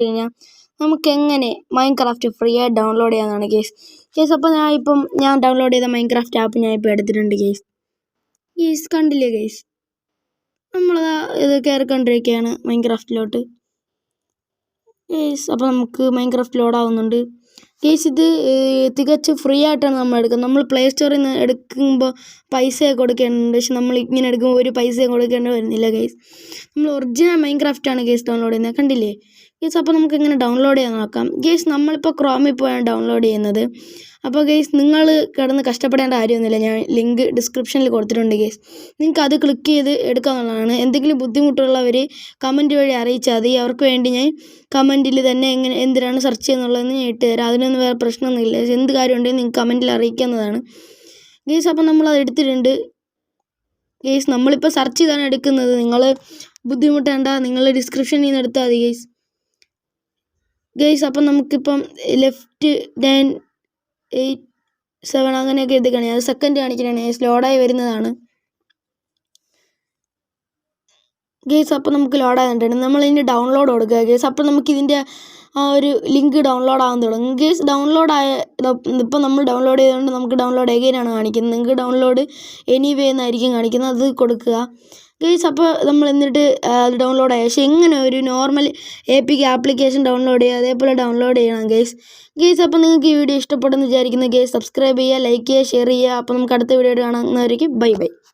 കഴിഞ്ഞാൽ നമുക്കെങ്ങനെ Minecraft free ആയി ഡൗൺലോഡ് ചെയ്യാമെന്നാണ് ഗേസ്. അപ്പോൾ ഞാൻ ഡൗൺലോഡ് ചെയ്ത മൈൻക്രാഫ്റ്റ് ആപ്പ് ഞാൻ ഇപ്പോൾ എടുത്തിട്ടുണ്ട് ഗേസ്. കണ്ടില്ലേ ഗേസ്, നമ്മൾ ഇത് കയറിക്കൊണ്ടിരിക്കുകയാണ് മൈൻക്രാഫ്റ്റിലോട്ട് ഗേസ്. അപ്പോൾ നമുക്ക് മൈൻക്രാഫ്റ്റ് ലോഡാവുന്നുണ്ട് ഗേസ്. ഇത് തികച്ച് ഫ്രീ ആയിട്ടാണ് നമ്മൾ എടുക്കുന്നത്. നമ്മൾ പ്ലേ സ്റ്റോറിൽ നിന്ന് എടുക്കുമ്പോൾ പൈസയൊക്കെ കൊടുക്കേണ്ടതുണ്ട്, പക്ഷെ നമ്മൾ ഇങ്ങനെ എടുക്കുമ്പോൾ ഒരു പൈസയും കൊടുക്കേണ്ടി വരുന്നില്ല ഗേസ്. നമ്മൾ ഒറിജിനൽ മൈൻക്രാഫ്റ്റാണ് ഗേസ് ഡൗൺലോഡ് ചെയ്യുന്നത്, കണ്ടില്ലേ ഗേസ്. അപ്പോൾ നമുക്ക് എങ്ങനെ ഡൗൺലോഡ് ചെയ്യാൻ നോക്കാം ഗേസ്. നമ്മളിപ്പോൾ ക്രോമിൽ പോയാണ് ഡൗൺലോഡ് ചെയ്യുന്നത്. അപ്പോൾ ഗേസ് നിങ്ങൾ കിടന്ന് കഷ്ടപ്പെടേണ്ട കാര്യമൊന്നുമില്ല, ഞാൻ ലിങ്ക് ഡിസ്ക്രിപ്ഷനിൽ കൊടുത്തിട്ടുണ്ട് ഗേസ്. നിങ്ങൾക്ക് അത് ക്ലിക്ക് ചെയ്ത് എടുക്കാവുന്നതാണ്. എന്തെങ്കിലും ബുദ്ധിമുട്ടുള്ളവർ കമൻറ്റ് വഴി അറിയിച്ചാൽ മതി. അവർക്ക് വേണ്ടി ഞാൻ കമൻറ്റിൽ തന്നെ എന്തിനാണ് സെർച്ച് ചെയ്യുന്നുള്ളതെന്ന് ഞാൻ ഇട്ടുതരാം. അതിനൊന്നും വേറെ പ്രശ്നമൊന്നുമില്ല. എന്ത് കാര്യമുണ്ടെങ്കിൽ നിങ്ങൾക്ക് കമൻറ്റിൽ അറിയിക്കുന്നതാണ് ഗേസ്. അപ്പോൾ നമ്മളത് എടുത്തിട്ടുണ്ട് ഗേസ്. നമ്മളിപ്പോൾ സെർച്ച് ചെയ്താണ് എടുക്കുന്നത്, നിങ്ങൾ ബുദ്ധിമുട്ടേണ്ട, നിങ്ങൾ ഡിസ്ക്രിപ്ഷനിൽ നിന്ന് എടുത്താൽ മതി ഗേസ്. അപ്പം നമുക്കിപ്പം ലെഫ്റ്റ് 9 8 7 അങ്ങനെയൊക്കെ എഴുതി കാണിക്കും. അത് സെക്കൻഡ് കാണിക്കണേ ഗേസ്, ലോഡായി വരുന്നതാണ് ഗേസ്. അപ്പോൾ നമുക്ക് ലോഡാകുന്നുണ്ട്. നമ്മളിതിൻ്റെ ഡൗൺലോഡ് കൊടുക്കുക ഗേസ്. അപ്പോൾ നമുക്കിതിൻ്റെ ആ ഒരു ലിങ്ക് ഡൗൺലോഡ് ആകാൻ തുടങ്ങും ഗേസ്. ഇപ്പോൾ നമ്മൾ ഡൗൺലോഡ് ചെയ്തുകൊണ്ട് നമുക്ക് ഡൗൺലോഡ് എഗെയിനാണ് കാണിക്കുന്നത്. നിങ്ങൾക്ക് ഡൗൺലോഡ് എനിവേ എന്നായിരിക്കും കാണിക്കുന്നത്, അത് കൊടുക്കുക ഗേസ്. അപ്പോൾ നമ്മൾ എന്നിട്ട് അത് ഡൗൺലോഡ് ആയ ശേഷം എങ്ങനെ ഒരു നോർമൽ APK ആപ്ലിക്കേഷൻ ഡൗൺലോഡ് ചെയ്യുക അതേപോലെ ഡൗൺലോഡ് ചെയ്യണം ഗേസ്. അപ്പോൾ നിങ്ങൾക്ക് ഈ വീഡിയോ ഇഷ്ടപ്പെടുമെന്ന് വിചാരിക്കുന്നു ഗേസ്. സബ്സ്ക്രൈബ് ചെയ്യുക, ലൈക്ക് ചെയ്യുക, ഷെയർ ചെയ്യുക. അപ്പോൾ നമുക്ക് അടുത്ത വീഡിയോ കാണുന്നവരേക്കും ബൈ.